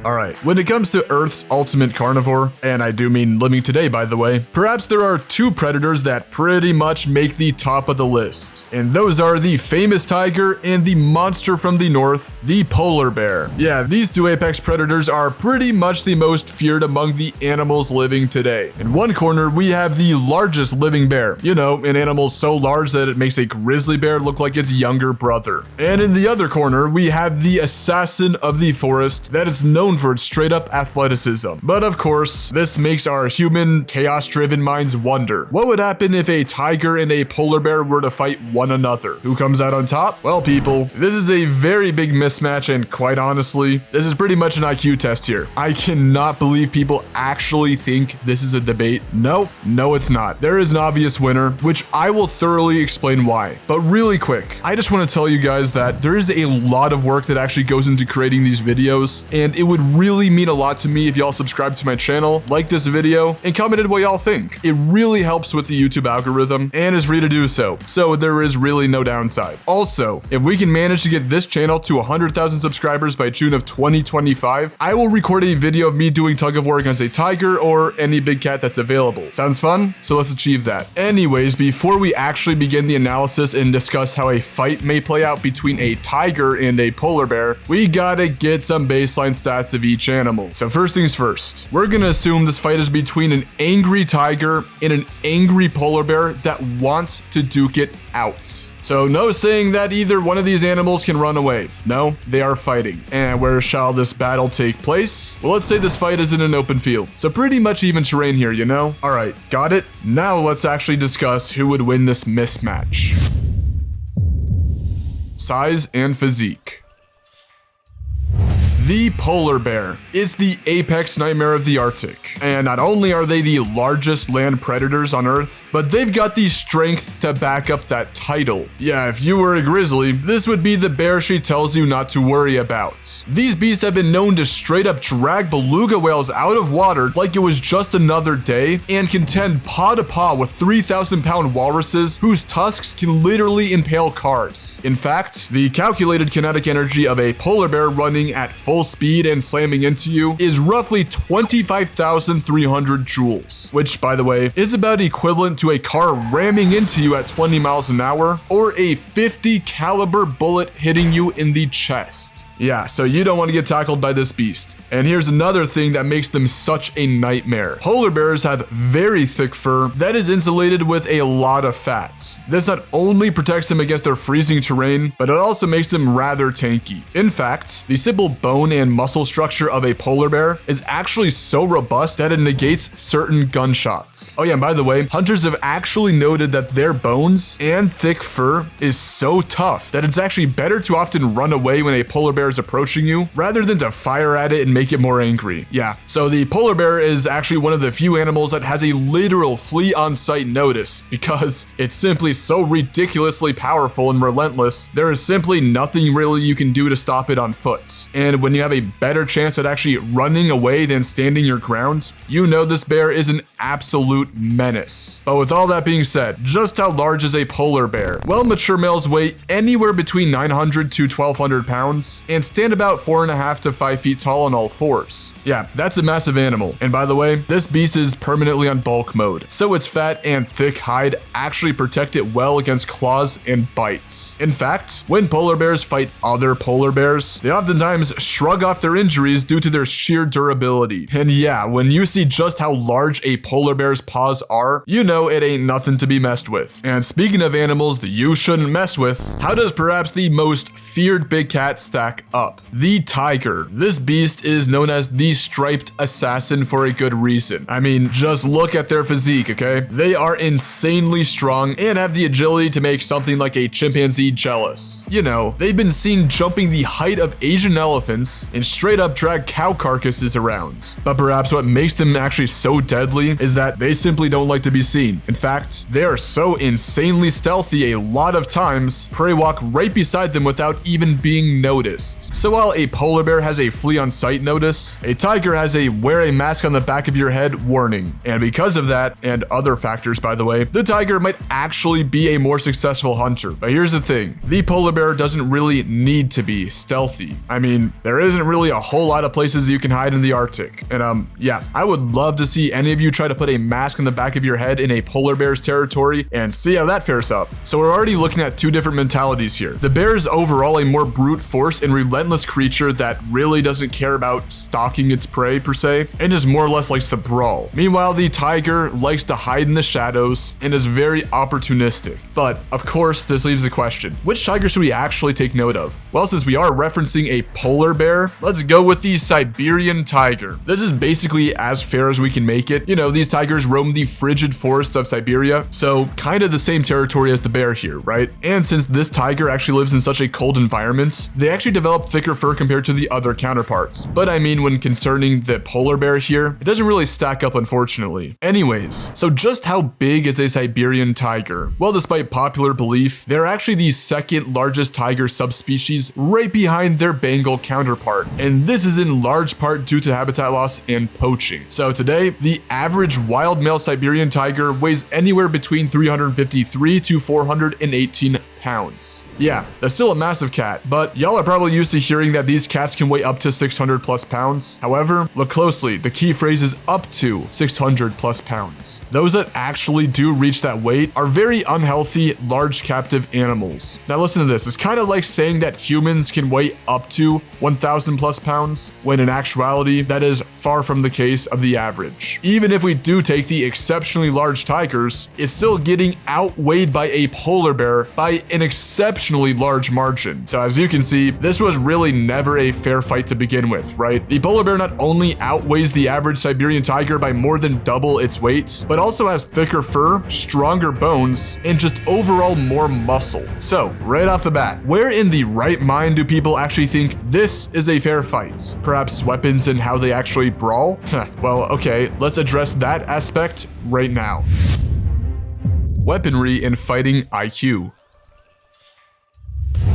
Alright, when it comes to Earth's ultimate carnivore, and I do mean living today by the way, perhaps there are two predators that pretty much make the top of the list. And those are the famous tiger and the monster from the north, the polar bear. Yeah, these two apex predators are pretty much the most feared among the animals living today. In one corner, we have the largest living bear. You know, an animal so large that it makes a grizzly bear look like its younger brother. And in the other corner, we have the assassin of the forest that is known for its straight up athleticism. But of course, this makes our human chaos-driven minds wonder, what would happen if a tiger and a polar bear were to fight one another? Who comes out on top? Well, people, this is a very big mismatch, and quite honestly, this is pretty much an IQ test here. I cannot believe people actually think this is a debate. No, it's not. There is an obvious winner, which I will thoroughly explain why. But really quick, I just want to tell you guys that there is a lot of work that actually goes into creating these videos, and it would really mean a lot to me if y'all subscribe to my channel, like this video, and commented what y'all think. It really helps with the YouTube algorithm and is free to do so there is really no downside. Also, if we can manage to get this channel to 100,000 subscribers by June of 2025, I will record a video of me doing tug of war against a tiger or any big cat that's available. Sounds fun? So let's achieve that. Anyways, before we actually begin the analysis and discuss how a fight may play out between a tiger and a polar bear, we gotta get some baseline stats of each animal. So first things first, we're gonna assume this fight is between an angry tiger and an angry polar bear that wants to duke it out. So no saying that either one of these animals can run away. No, they are fighting. And where shall this battle take place? Well, let's say this fight is in an open field. So pretty much even terrain here, you know? All right, got it? Now let's actually discuss who would win this mismatch. Size and physique. The polar bear is the apex nightmare of the Arctic. And not only are they the largest land predators on Earth, but they've got the strength to back up that title. Yeah, if you were a grizzly, this would be the bear she tells you not to worry about. These beasts have been known to straight up drag beluga whales out of water like it was just another day, and contend paw to paw with 3,000-pound walruses whose tusks can literally impale cars. In fact, the calculated kinetic energy of a polar bear running at full speed and slamming into you is roughly 25,300 joules, which by the way is about equivalent to a car ramming into you at 20 miles an hour or a 50 caliber bullet hitting you in the chest. Yeah, so you don't want to get tackled by this beast. And here's another thing that makes them such a nightmare. Polar bears have very thick fur that is insulated with a lot of fat. This not only protects them against their freezing terrain, but it also makes them rather tanky. In fact, the simple bone and muscle structure of a polar bear is actually so robust that it negates certain gunshots. Oh yeah, and by the way, hunters have actually noted that their bones and thick fur is so tough that it's actually better to often run away when a polar bear is approaching you rather than to fire at it and make it more angry. Yeah, so the polar bear is actually one of the few animals that has a literal flee on sight notice because it's simply so ridiculously powerful and relentless. There is simply nothing really you can do to stop it on foot. And when you have a better chance at actually running away than standing your ground, you know this bear is an absolute menace. But with all that being said, just how large is a polar bear? Well, mature males weigh anywhere between 900 to 1,200 pounds and stand about 4.5 to 5 feet tall on all fours. Yeah, that's a massive animal. And by the way, this beast is permanently on bulk mode, so its fat and thick hide actually protect it well against claws and bites. In fact, when polar bears fight other polar bears, they oftentimes shrug off their injuries due to their sheer durability. And yeah, when you see just how large a polar bear's paws are, you know it ain't nothing to be messed with. And speaking of animals that you shouldn't mess with, how does perhaps the most feared big cat stack up? The tiger. This beast is known as the striped assassin for a good reason. I mean, just look at their physique, okay? They are insanely strong and have the agility to make something like a chimpanzee jealous. You know, they've been seen jumping the height of Asian elephants and straight up drag cow carcasses around. But perhaps what makes them actually so deadly is that they simply don't like to be seen. In fact, they are so insanely stealthy a lot of times, prey walk right beside them without even being noticed. So while a polar bear has a flee on sight notice, a tiger has a wear a mask on the back of your head warning. And because of that, and other factors by the way, the tiger might actually be a more successful hunter. But here's the thing, the polar bear doesn't really need to be stealthy. I mean, there isn't really a whole lot of places you can hide in the Arctic. And yeah, I would love to see any of you try to put a mask on the back of your head in a polar bear's territory and see how that fares up. So we're already looking at two different mentalities here. The bear is overall a more brute force and relentless creature that really doesn't care about stalking its prey per se, and just more or less likes to brawl. Meanwhile, the tiger likes to hide in the shadows and is very opportunistic. But of course, this leaves the question, which tiger should we actually take note of? Well, since we are referencing a polar bear, let's go with the Siberian tiger. This is basically as fair as we can make it. You know, these tigers roam the frigid forests of Siberia, so kind of the same territory as the bear here, right? And since this tiger actually lives in such a cold environment, they actually develop thicker fur compared to the other counterparts. But I mean, when concerning the polar bear here, it doesn't really stack up, unfortunately. Anyways, so just how big is a Siberian tiger? Well, despite popular belief, they're actually the second largest tiger subspecies, right behind their Bengal counterpart. And this is in large part due to habitat loss and poaching. So today, the average wild male Siberian tiger weighs anywhere between 353 to 418 pounds. Yeah, that's still a massive cat, but y'all are probably used to hearing that these cats can weigh up to 600 plus pounds. However, look closely, the key phrase is up to 600 plus pounds. Those that actually do reach that weight are very unhealthy, large captive animals. Now listen to this, it's kind of like saying that humans can weigh up to 1,000 plus pounds, when in actuality, that is far from the case of the average. Even if we do take the exceptionally large tigers, it's still getting outweighed by a polar bear by an exceptionally large margin. So as you can see, this was really never a fair fight to begin with, right? The polar bear not only outweighs the average Siberian tiger by more than double its weight, but also has thicker fur, stronger bones, and just overall more muscle. So right off the bat, where in the right mind do people actually think this is a fair fight? Perhaps weapons and how they actually brawl? Well, okay, let's address that aspect right now. Weaponry and fighting IQ.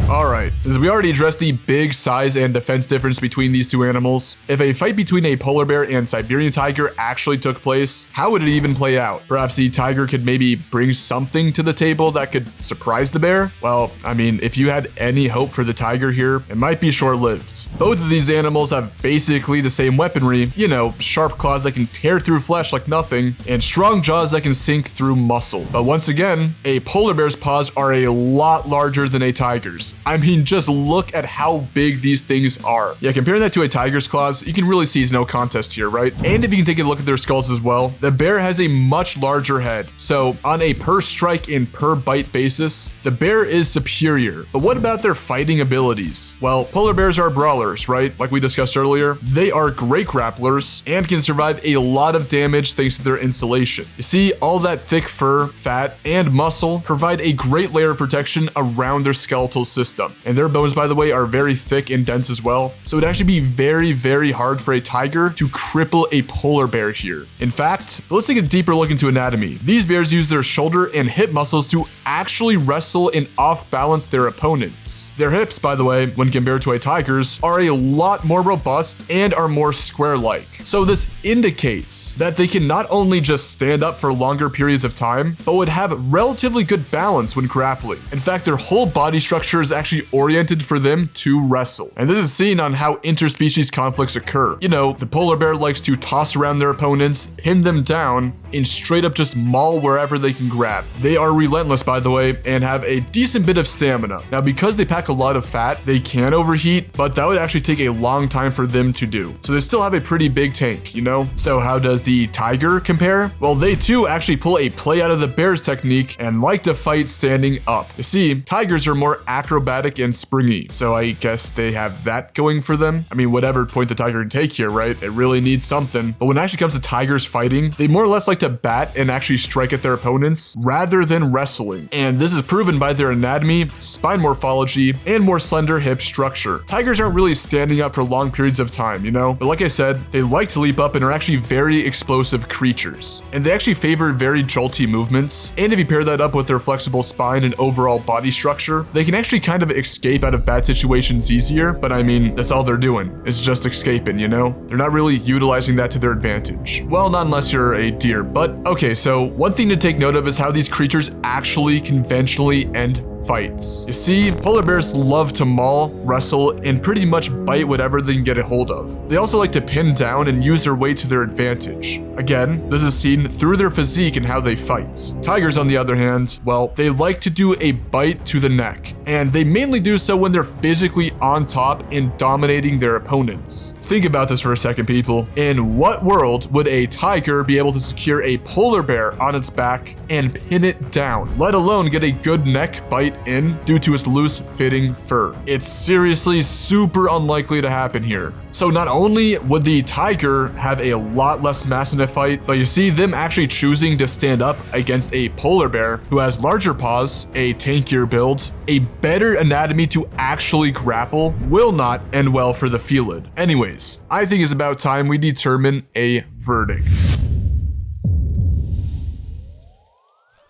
Alright, since we already addressed the big size and defense difference between these two animals, if a fight between a polar bear and Siberian tiger actually took place, how would it even play out? Perhaps the tiger could maybe bring something to the table that could surprise the bear? Well, I mean, if you had any hope for the tiger here, it might be short-lived. Both of these animals have basically the same weaponry, you know, sharp claws that can tear through flesh like nothing, and strong jaws that can sink through muscle. But once again, a polar bear's paws are a lot larger than a tiger's. I mean, just look at how big these things are. Yeah, comparing that to a tiger's claws, you can really see it's no contest here, right? And if you can take a look at their skulls as well, the bear has a much larger head. So on a per strike and per bite basis, the bear is superior. But what about their fighting abilities? Well, polar bears are brawlers, right? Like we discussed earlier, they are great grapplers and can survive a lot of damage thanks to their insulation. You see, all that thick fur, fat, and muscle provide a great layer of protection around their skeletal system. And their bones, by the way, are very thick and dense as well. So it'd actually be very, very hard for a tiger to cripple a polar bear here. In fact, let's take a deeper look into anatomy. These bears use their shoulder and hip muscles to actually wrestle and off-balance their opponents. Their hips, by the way, when compared to a tiger's, are a lot more robust and are more square-like. So this indicates that they can not only just stand up for longer periods of time, but would have relatively good balance when grappling. In fact, their whole body structure is actually oriented for them to wrestle. And this is seen on how interspecies conflicts occur. You know, the polar bear likes to toss around their opponents, pin them down, and straight up just maul wherever they can grab. They are relentless, by the way, and have a decent bit of stamina. Now, because they pack a lot of fat, they can overheat, but that would actually take a long time for them to do. So they still have a pretty big tank, you know? So how does the tiger compare? Well, they too actually pull a play out of the bear's technique and like to fight standing up. You see, tigers are more acrobatic and springy, so I guess they have that going for them. I mean, whatever point the tiger can take here, right? It really needs something. But when it actually comes to tigers fighting, they more or less like to to bat and actually strike at their opponents rather than wrestling. And this is proven by their anatomy, spine morphology, and more slender hip structure. Tigers aren't really standing up for long periods of time, you know? But like I said, they like to leap up and are actually very explosive creatures. And they actually favor very jolty movements. And if you pair that up with their flexible spine and overall body structure, they can actually kind of escape out of bad situations easier. But I mean, that's all they're doing, is just escaping, you know? They're not really utilizing that to their advantage. Well, not unless you're a deer, but okay, so one thing to take note of is how these creatures actually conventionally end fights. You see, polar bears love to maul, wrestle, and pretty much bite whatever they can get a hold of. They also like to pin down and use their weight to their advantage. Again, this is seen through their physique and how they fight. Tigers, on the other hand, well, they like to do a bite to the neck, and they mainly do so when they're physically on top and dominating their opponents. Think about this for a second, people. In what world would a tiger be able to secure a polar bear on its back and pin it down, let alone get a good neck bite in due to its loose fitting fur? It's seriously super unlikely to happen here. So not only would the tiger have a lot less mass in a fight, but you see them actually choosing to stand up against a polar bear who has larger paws, a tankier build, a better anatomy to actually grapple, will not end well for the felid. Anyways, I think it's about time we determine a verdict.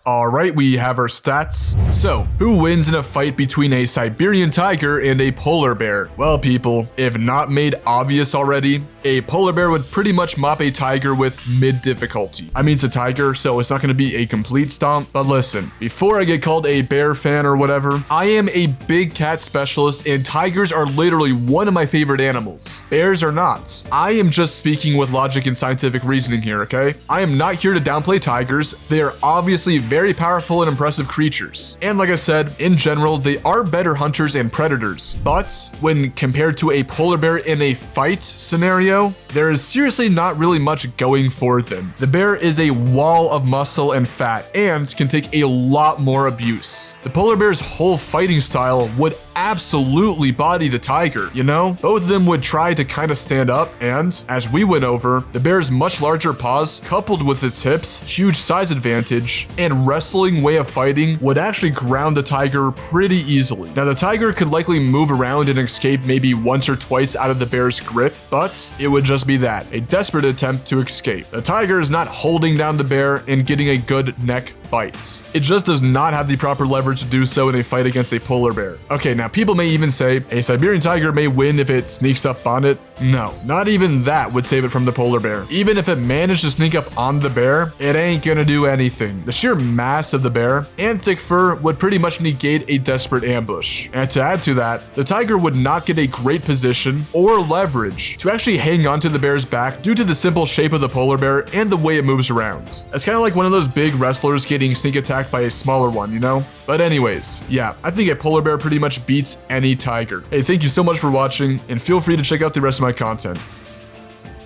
Alright, we have our stats. So, who wins in a fight between a Siberian tiger and a polar bear? Well, people, if not made obvious already, a polar bear would pretty much mop a tiger with mid difficulty. I mean, it's a tiger, so it's not going to be a complete stomp. But listen, before I get called a bear fan or whatever, I am a big cat specialist, and tigers are literally one of my favorite animals. Bears are not. I am just speaking with logic and scientific reasoning here, okay? I am not here to downplay tigers. They are obviously very powerful and impressive creatures. And like I said, in general, they are better hunters and predators. But when compared to a polar bear in a fight scenario, there is seriously not really much going for them. The bear is a wall of muscle and fat and can take a lot more abuse. The polar bear's whole fighting style would absolutely body the tiger, you know? Both of them would try to kind of stand up, and as we went over, the bear's much larger paws coupled with its hips, huge size advantage, and wrestling way of fighting would actually ground the tiger pretty easily. Now the tiger could likely move around and escape maybe once or twice out of the bear's grip, but it would just be that, a desperate attempt to escape. The tiger is not holding down the bear and getting a good neck bite. It just does not have the proper leverage to do so in a fight against a polar bear. Okay, now people may even say a Siberian tiger may win if it sneaks up on it. No, not even that would save it from the polar bear. Even if it managed to sneak up on the bear, it ain't gonna do anything. The sheer mass of the bear and thick fur would pretty much negate a desperate ambush. And to add to that, the tiger would not get a great position or leverage to actually hang onto the bear's back due to the simple shape of the polar bear and the way it moves around. It's kind of like one of those big wrestlers getting sneak attacked by a smaller one, you know? But anyways, yeah, I think a polar bear pretty much beats any tiger. Hey, thank you so much for watching, and feel free to check out the rest of my content.